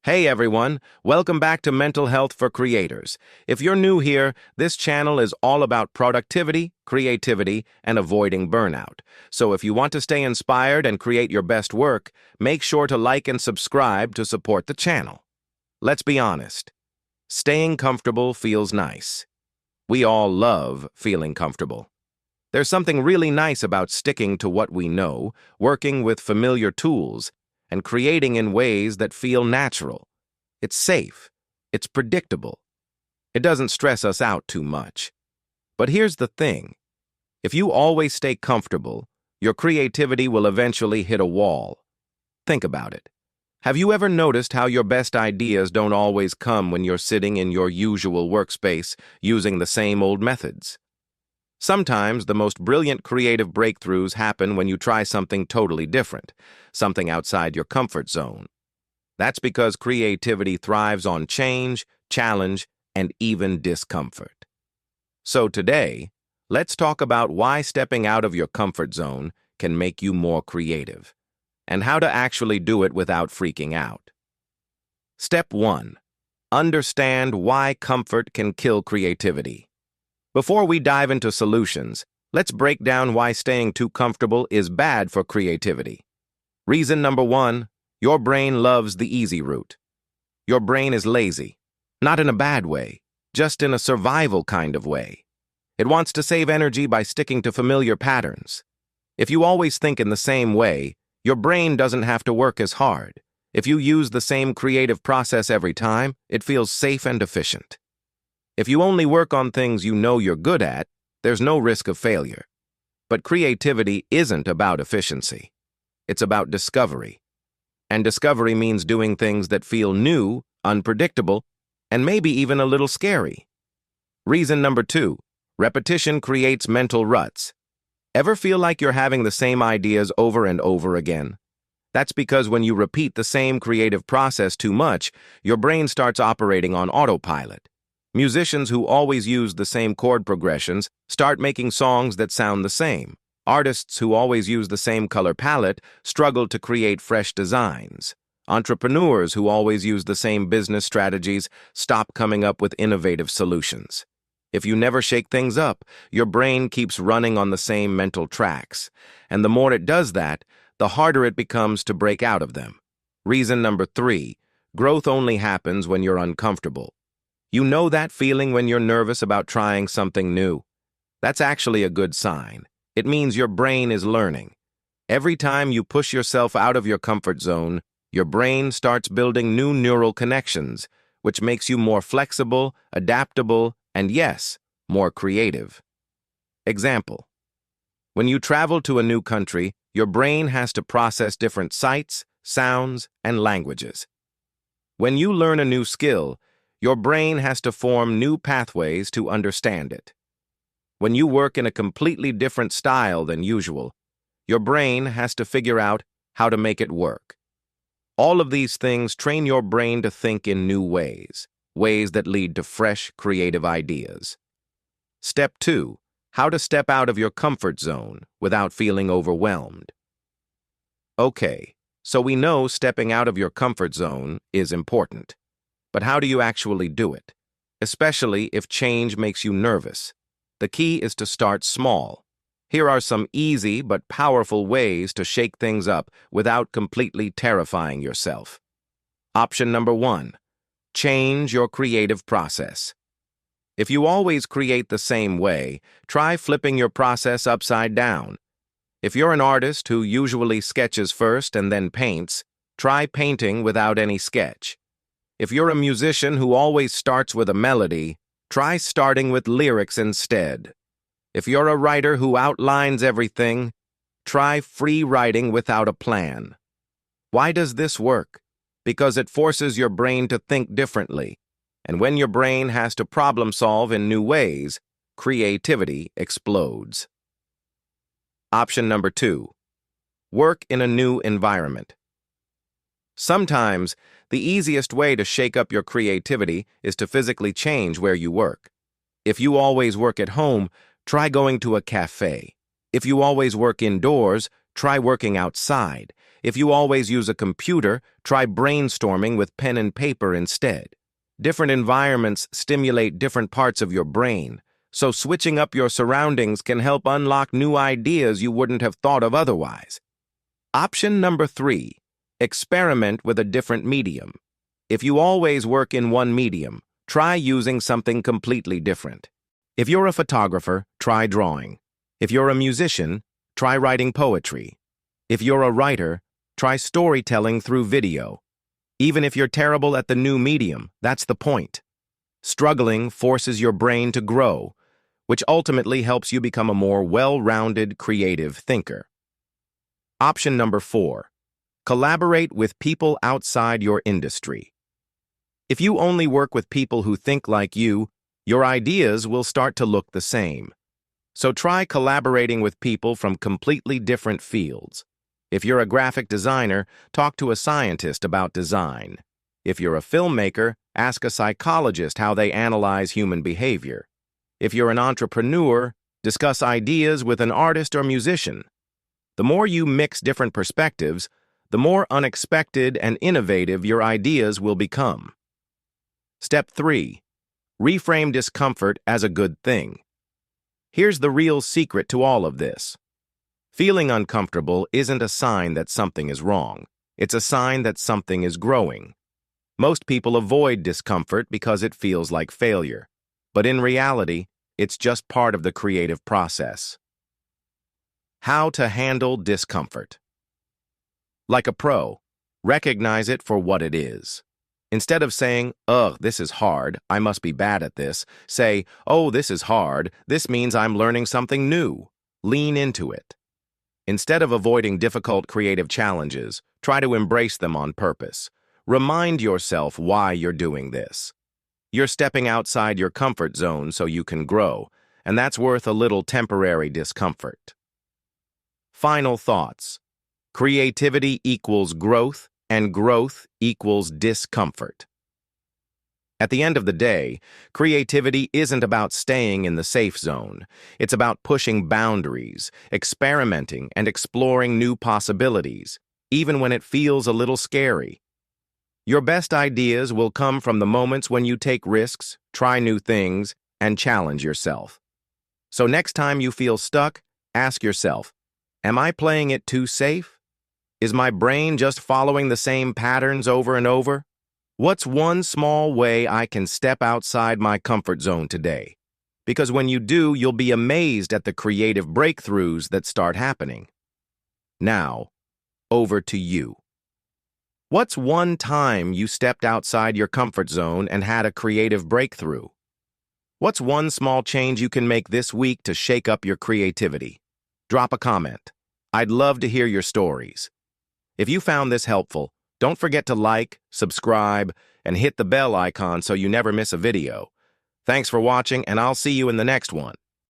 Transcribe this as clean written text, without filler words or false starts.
Hey everyone, welcome back to Mental Health for Creators. If you're new here, this channel is all about productivity, creativity, and avoiding burnout. So if you want to stay inspired and create your best work, make sure to like and subscribe to support the channel. Let's be honest. Staying comfortable feels nice. We all love feeling comfortable. There's something really nice about sticking to what we know, working with familiar tools, and creating in ways that feel natural. It's safe. It's predictable. It doesn't stress us out too much. But here's the thing. If you always stay comfortable, your creativity will eventually hit a wall. Think about it. Have you ever noticed how your best ideas don't always come when you're sitting in your usual workspace using the same old methods? Sometimes the most brilliant creative breakthroughs happen when you try something totally different, something outside your comfort zone. That's because creativity thrives on change, challenge, and even discomfort. So today, let's talk about why stepping out of your comfort zone can make you more creative, and how to actually do it without freaking out. Step 1. Understand why comfort can kill creativity. Before we dive into solutions, let's break down why staying too comfortable is bad for creativity. Reason number 1, your brain loves the easy route. Your brain is lazy, not in a bad way, just in a survival kind of way. It wants to save energy by sticking to familiar patterns. If you always think in the same way, your brain doesn't have to work as hard. If you use the same creative process every time, it feels safe and efficient. If you only work on things you know you're good at, there's no risk of failure. But creativity isn't about efficiency. It's about discovery. And discovery means doing things that feel new, unpredictable, and maybe even a little scary. Reason number 2, repetition creates mental ruts. Ever feel like you're having the same ideas over and over again? That's because when you repeat the same creative process too much, your brain starts operating on autopilot. Musicians who always use the same chord progressions start making songs that sound the same. Artists who always use the same color palette struggle to create fresh designs. Entrepreneurs who always use the same business strategies stop coming up with innovative solutions. If you never shake things up, your brain keeps running on the same mental tracks. And the more it does that, the harder it becomes to break out of them. Reason number 3, growth only happens when you're uncomfortable. You know that feeling when you're nervous about trying something new? That's actually a good sign. It means your brain is learning. Every time you push yourself out of your comfort zone, your brain starts building new neural connections, which makes you more flexible, adaptable, and yes, more creative. Example. When you travel to a new country, your brain has to process different sights, sounds, and languages. When you learn a new skill, your brain has to form new pathways to understand it. When you work in a completely different style than usual, your brain has to figure out how to make it work. All of these things train your brain to think in new ways, ways that lead to fresh, creative ideas. Step 2, how to step out of your comfort zone without feeling overwhelmed. Okay, so we know stepping out of your comfort zone is important. But how do you actually do it? Especially if change makes you nervous. The key is to start small. Here are some easy but powerful ways to shake things up without completely terrifying yourself. Option number 1, change your creative process. If you always create the same way, try flipping your process upside down. If you're an artist who usually sketches first and then paints, try painting without any sketch. If you're a musician who always starts with a melody, try starting with lyrics instead. If you're a writer who outlines everything, try free writing without a plan. Why does this work? Because it forces your brain to think differently. And when your brain has to problem solve in new ways, creativity explodes. Option number 2, work in a new environment. Sometimes, the easiest way to shake up your creativity is to physically change where you work. If you always work at home, try going to a cafe. If you always work indoors, try working outside. If you always use a computer, try brainstorming with pen and paper instead. Different environments stimulate different parts of your brain, so switching up your surroundings can help unlock new ideas you wouldn't have thought of otherwise. Option number 3, experiment with a different medium. If you always work in one medium, try using something completely different. If you're a photographer, try drawing. If you're a musician, try writing poetry. If you're a writer, try storytelling through video. Even if you're terrible at the new medium, that's the point. Struggling forces your brain to grow, which ultimately helps you become a more well-rounded, creative thinker. Option number 4, collaborate with people outside your industry. If you only work with people who think like you, your ideas will start to look the same. So try collaborating with people from completely different fields. If you're a graphic designer, talk to a scientist about design. If you're a filmmaker, ask a psychologist how they analyze human behavior. If you're an entrepreneur, discuss ideas with an artist or musician. The more you mix different perspectives, the more unexpected and innovative your ideas will become. Step 3. Reframe discomfort as a good thing. Here's the real secret to all of this. Feeling uncomfortable isn't a sign that something is wrong. It's a sign that something is growing. Most people avoid discomfort because it feels like failure. But in reality, it's just part of the creative process. How to handle discomfort. Like a pro, recognize it for what it is. Instead of saying, "Ugh, this is hard, I must be bad at this," say, "Oh, this is hard, this means I'm learning something new." Lean into it. Instead of avoiding difficult creative challenges, try to embrace them on purpose. Remind yourself why you're doing this. You're stepping outside your comfort zone so you can grow, and that's worth a little temporary discomfort. Final thoughts. Creativity equals growth, and growth equals discomfort. At the end of the day, creativity isn't about staying in the safe zone. It's about pushing boundaries, experimenting, and exploring new possibilities, even when it feels a little scary. Your best ideas will come from the moments when you take risks, try new things, and challenge yourself. So next time you feel stuck, ask yourself, am I playing it too safe? Is my brain just following the same patterns over and over? What's one small way I can step outside my comfort zone today? Because when you do, you'll be amazed at the creative breakthroughs that start happening. Now, over to you. What's one time you stepped outside your comfort zone and had a creative breakthrough? What's one small change you can make this week to shake up your creativity? Drop a comment. I'd love to hear your stories. If you found this helpful, don't forget to like, subscribe, and hit the bell icon so you never miss a video. Thanks for watching, and I'll see you in the next one.